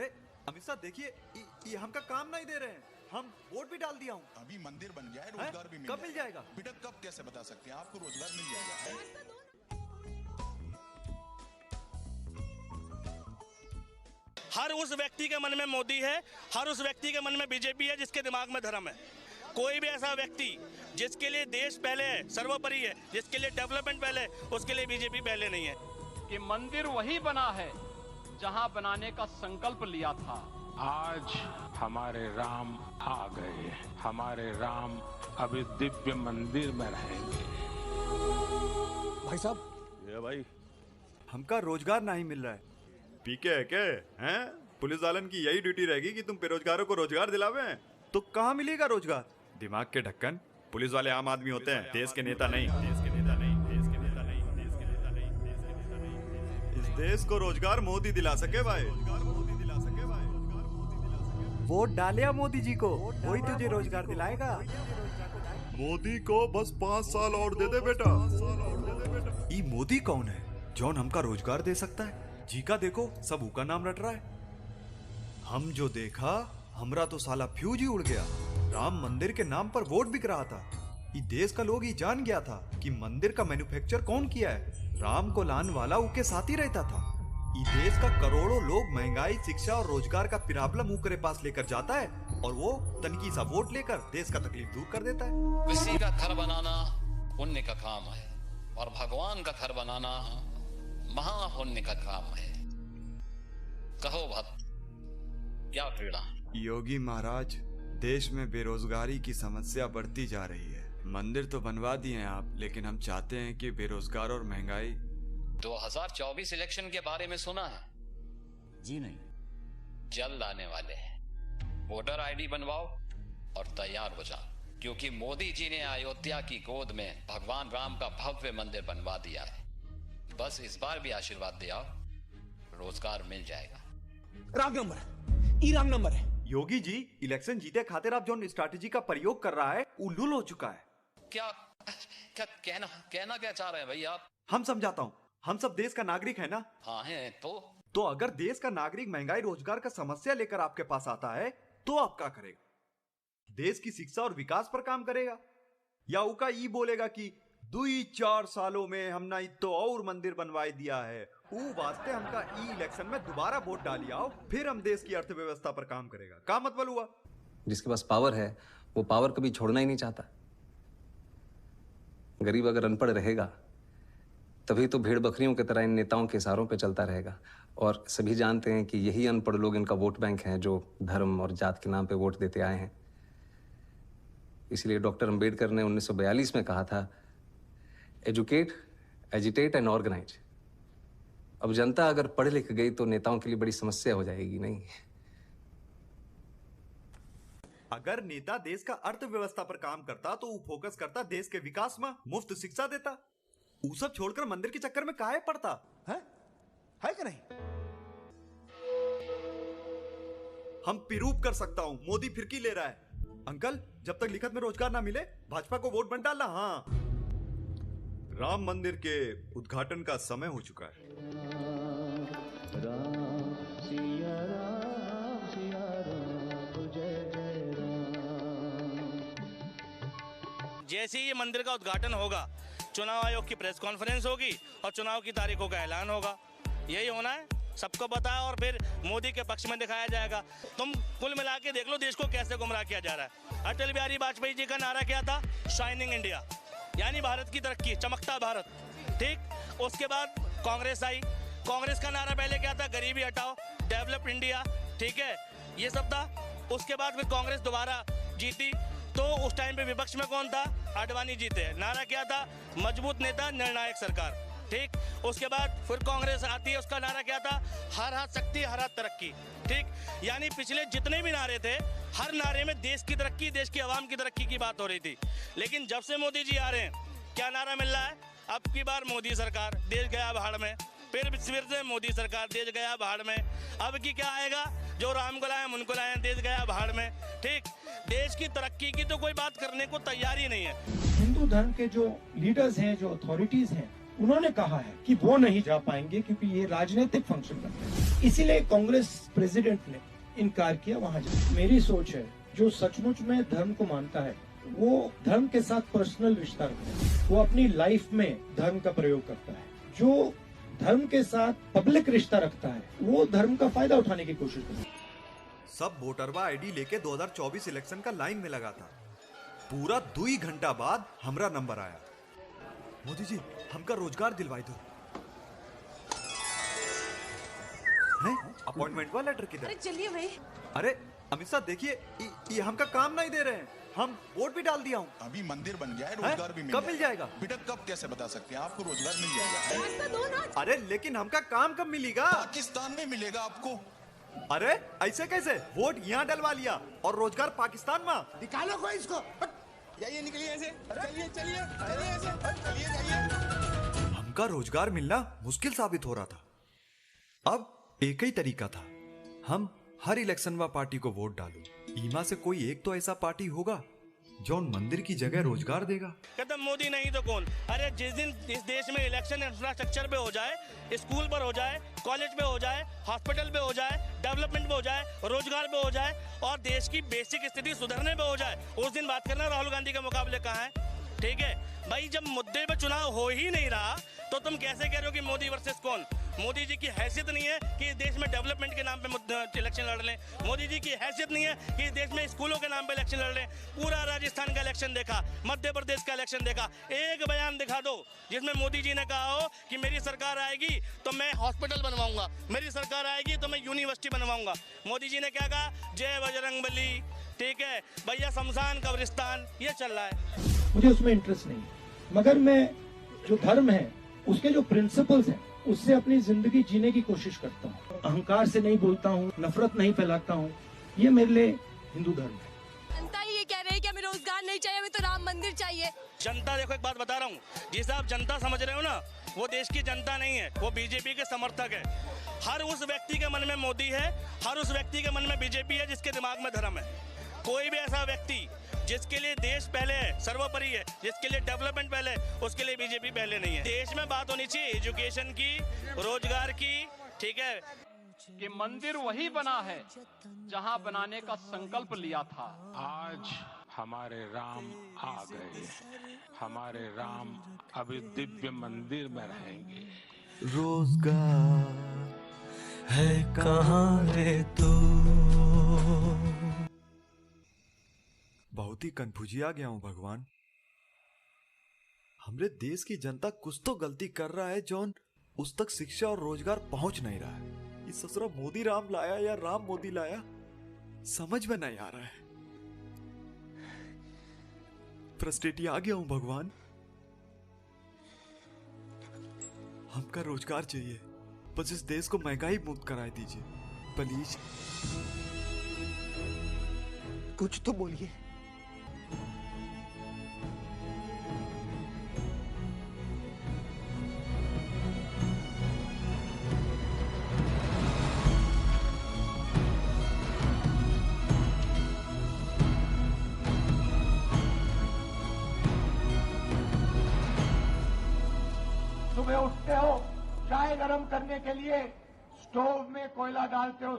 अरे अमित शाह देखिए, ये हमका काम नहीं दे रहे हैं। हम वोट भी डाल दिया हूँ। अभी मंदिर बन गया है, रोजगार भी कब मिल जाएगा? बेटा कब कैसे बता सकते हैं, आपको रोजगार मिल जाएगा। हर उस व्यक्ति के मन में मोदी है, हर उस व्यक्ति के मन में बीजेपी है जिसके दिमाग में धर्म है। कोई भी ऐसा व्यक्ति जिसके लिए देश पहले है, सर्वोपरि है, जिसके लिए डेवलपमेंट पहले, उसके लिए बीजेपी पहले नहीं है। कि मंदिर वही बना है जहां बनाने का संकल्प लिया था। आज हमारे राम आ गए, हमारे राम अभी दिव्य मंदिर में रहेंगे। भाई साहब, ये भाई हमका रोजगार नहीं मिल रहा है। पीके है क्या हैं? पुलिस वालन की यही ड्यूटी रहेगी कि तुम बेरोजगारों को रोजगार दिलावे। तो कहाँ मिलेगा रोजगार? दिमाग के ढक्कन, पुलिस वाले आम आदमी होते हैं, देश के नेता नहीं। देश के नेता नहीं, देश के नेता नहीं, देश के नेता नहीं, देश के नेता नहीं। इस देश को रोजगार मोदी दिला सके भाई। वोट डाले मोदी जी को, वही तुझे रोजगार दिलाएगा। मोदी को बस 5 साल और दे दे बेटा। ये मोदी कौन है जौन हमका रोजगार दे सकता है? जी का देखो सब ऊका नाम रट रहा है। हम जो देखा, हमरा तो साला फ्यूज ही उड़ गया। राम मंदिर के नाम पर वोट बिक रहा था। ये देश का लोग ही जान गया था कि मंदिर का मैन्युफैक्चर कौन किया है। राम को लान वाला उनके साथ ही रहता था। ये देश का करोड़ों लोग महंगाई, शिक्षा और रोजगार का प्रॉब्लम ऊकरे पास लेकर जाता है और वो तनकी सा वोट लेकर देश का तकलीफ दूर कर देता है। किसी का घर बनाना पुण्य का काम है और भगवान का घर बनाना महापुण्य का काम है। कहो भक्त, क्या पीड़ा? योगी महाराज, देश में बेरोजगारी की समस्या बढ़ती जा रही है। मंदिर तो बनवा दिए हैं आप, लेकिन हम चाहते हैं कि बेरोजगार और महंगाई। 2024 इलेक्शन के बारे में सुना है? जी नहीं। जल्द आने वाले हैं। वोटर आईडी बनवाओ और तैयार हो जाओ, क्योंकि मोदी जी ने अयोध्या की गोद में भगवान राम का भव्य मंदिर बनवा दिया है। बस इस बार भी आशीर्वाद दिया, रोजगार मिल जाएगा। रॉन्ग नंबर, ई रॉन्ग नंबर है। योगी जी, इलेक्शन जीते खातिर आप जो स्ट्रैटेजी का प्रयोग कर रहा है वो लूल हो चुका है। क्या क्या कहना क्या चाह रहे हैं भाई आप? हम समझाता हूँ, हम सब देश का नागरिक है ना? हाँ है। तो अगर देश का नागरिक महंगाई, रोजगार का समस्या लेकर आपके पास आता है तो आप क्या करेगा? देश की शिक्षा और विकास पर काम करेगा या उका ई बोलेगा कि 2-4 सालों में हमने तो और मंदिर बनवाई दिया है, वो वास्ते हमका ई इलेक्शन में दोबारा वोट डालिए आओ, फिर हम देश की अर्थव्यवस्था पर काम करेगा? का मतलब हुआ? जिसके पास पावर है वो पावर कभी छोड़ना ही नहीं चाहता। गरीब अगर अनपढ़ रहेगा तभी तो भेड़ बकरियों की तरह इन नेताओं के इशारों पे चलता रहेगा। और सभी जानते हैं कि यही अनपढ़ लोग इनका वोट बैंक हैं, जो धर्म और जात के नाम पे वोट देते आए हैं। इसलिए डॉक्टर अंबेडकर ने 1942 में कहा था, एजुकेट, एजिटेट एंड ऑर्गेनाइज। अब जनता अगर पढ़ लिख गई तो नेताओं के लिए बड़ी समस्या हो जाएगी। नहीं, अगर नेता देश का अर्थव्यवस्था पर काम करता तो वो फोकस करता देश के विकास में, मुफ्त शिक्षा देता। वो सब छोड़कर मंदिर के चक्कर में काहे पड़ता है कि नहीं? हम प्रूव कर सकता हूं, मोदी फिरकी ले रहा है। अंकल, जब तक लिखत में रोजगार ना मिले भाजपा को वोट मत डालना। हाँ, राम मंदिर के उद्घाटन का समय हो चुका है। जैसे ही ये मंदिर का उद्घाटन होगा, चुनाव आयोग की प्रेस कॉन्फ्रेंस होगी और चुनाव की तारीखों का ऐलान होगा। यही होना है, सबको पता है, और फिर मोदी के पक्ष में दिखाया जाएगा। तुम कुल मिला के देख लो देश को कैसे गुमराह किया जा रहा है। अटल बिहारी वाजपेयी जी का नारा क्या था? शाइनिंग इंडिया, यानी भारत की तरक्की, चमकता भारत। ठीक, उसके बाद कांग्रेस आई। कांग्रेस का नारा पहले क्या था? गरीबी हटाओ, डेवलप इंडिया। ठीक है, ये सब था। उसके बाद फिर कांग्रेस दोबारा जीती, तो उस टाइम पे विपक्ष में कौन था? आडवाणी जीते। नारा क्या था? मजबूत नेता, निर्णायक सरकार। ठीक, उसके बाद फिर कांग्रेस आती है, उसका नारा क्या था? हर हाथ शक्ति, हर हाथ तरक्की। ठीक, यानी पिछले जितने भी नारे थे, हर नारे में देश की तरक्की, देश की आवाम की तरक्की की बात हो रही थी। लेकिन जब से मोदी जी आ रहे हैं, क्या नारा मिल रहा है? अब की बार मोदी सरकार, देश गया भाड़ में। फिर से मोदी सरकार, देश गया भाड़ में। अब की क्या आएगा? जो राम को लाए उनको लाए, देश गया भाड़ में। ठीक, देश की तरक्की की तो कोई बात करने को तैयार ही नहीं है। हिंदू धर्म के जो लीडर्स हैं, जो अथॉरिटीज हैं, उन्होंने कहा है कि वो नहीं जा पाएंगे क्योंकि ये राजनीतिक फंक्शन करते हैं, इसीलिए कांग्रेस प्रेसिडेंट ने इनकार किया वहां जाने। मेरी सोच है, जो सचमुच में धर्म को मानता है वो धर्म के साथ पर्सनल रिश्ता रखता है, वो अपनी लाइफ में धर्म का प्रयोग करता है। जो धर्म के साथ पब्लिक रिश्ता रखता है वो धर्म का फायदा उठाने की कोशिश करता है। सब वोटरवा आईडी लेके 2024 इलेक्शन का लाइन में लगा था। पूरा 2 घंटा बाद हमरा नंबर आया। मोदी जी हमका रोजगार दिलवाई दो। अपॉइंटमेंट वाला लेटर किधर? अरे चलिए भाई। अरे अमित शाह देखिए, ये हमका काम नहीं दे रहे हैं। हम वोट भी डाल दिया हूँ। अभी मंदिर बन गया है, रोजगार भी कब मिल जाएगा? बेटा कब कैसे बता सकते हैं, आपको रोजगार मिल जाएगा। रास्ता दो ना। अरे लेकिन हमका काम कब मिलेगा? पाकिस्तान में मिलेगा आपको। अरे ऐसे कैसे? वोट यहाँ डलवा लिया और रोजगार पाकिस्तान में। निकालो कोई इसको। जाइए, निकलिए ऐसे। चलिए चलिए चलिए ऐसे। चलिए जाइए। हमका रोजगार मिलना मुश्किल साबित हो रहा था। अब एक ही तरीका था, हम हर इलेक्शन में पार्टी को वोट डालो। ईमा से कोई एक तो ऐसा पार्टी होगा जो उन मंदिर की जगह रोजगार देगा। कहते मोदी नहीं तो कौन? अरे जिस दिन इस देश में इलेक्शन इंफ्रास्ट्रक्चर पे हो जाए, स्कूल पर हो जाए, कॉलेज पे हो जाए, हॉस्पिटल पे हो जाए, डेवलपमेंट पे हो जाए, रोजगार पे हो जाए और देश की बेसिक स्थिति सुधरने पे हो जाए, उस दिन बात करना राहुल गांधी के मुकाबले कहाँ है? ठीक है भाई, जब मुद्दे पे चुनाव हो ही नहीं रहा तो तुम कैसे कह रहे हो कि मोदी वर्सेस कौन? मोदी जी की हैसियत नहीं है कि इस देश में डेवलपमेंट के नाम पे इलेक्शन लड़ लें। मोदी जी की हैसियत नहीं है कि इस देश में स्कूलों के नाम पे इलेक्शन लड़ लें। पूरा राजस्थान का इलेक्शन देखा, मध्य प्रदेश का इलेक्शन देखा, एक बयान दिखा दो जिसमें मोदी जी ने कहा हो कि मेरी सरकार आएगी तो मैं हॉस्पिटल बनवाऊंगा, मेरी सरकार आएगी तो मैं यूनिवर्सिटी बनवाऊंगा। मोदी जी ने क्या कहा? जय बजरंगबली। ठीक है भैया, शमशान कब्रिस्तान, ये चल रहा है। मुझे उसमें इंटरेस्ट नहीं, मगर मैं जो धर्म है उसके जो प्रिंसिपल्स हैं उससे अपनी जिंदगी जीने की कोशिश करता हूँ। अहंकार से नहीं बोलता हूँ, नफरत नहीं फैलाता हूँ। ये मेरे लिए हिंदू धर्म है। जनता ये कह रही है कि हमें रोजगार नहीं चाहिए, हमें तो राम मंदिर चाहिए। जनता, देखो एक बात बता रहा हूँ, जिसे आप जनता समझ रहे हो ना, वो देश की जनता नहीं है, वो बीजेपी के समर्थक है। हर उस व्यक्ति के मन में मोदी है, हर उस व्यक्ति के मन में बीजेपी है जिसके दिमाग में धर्म है। कोई भी ऐसा व्यक्ति जिसके लिए देश पहले है, सर्वोपरि है, जिसके लिए डेवलपमेंट पहले है, उसके लिए बीजेपी पहले नहीं है। देश में बात होनी चाहिए एजुकेशन की, रोजगार की। ठीक है कि मंदिर वही बना है जहां बनाने का संकल्प लिया था। आज हमारे राम आ गए, हमारे राम अभी दिव्य मंदिर में रहेंगे। रोजगार है कहाँ रे तू? बहुत ही कंफ्यूजिया गया हूं भगवान। हमरे देश की जनता कुछ तो गलती कर रहा है जौन उस तक शिक्षा और रोजगार पहुंच नहीं रहा है। इस ससुरा मोदी राम लाया या राम मोदी लाया, समझ में नहीं आ रहा है। फ्रस्ट्रेट आ गया हूं भगवान। हमका रोजगार चाहिए, बस इस देश को महंगाई मुक्त कराए दीजिए प्लीज। कुछ तो बोलिए। सुबह उठते हो, चाय गरम करने के लिए स्टोव में कोयला डालते हो।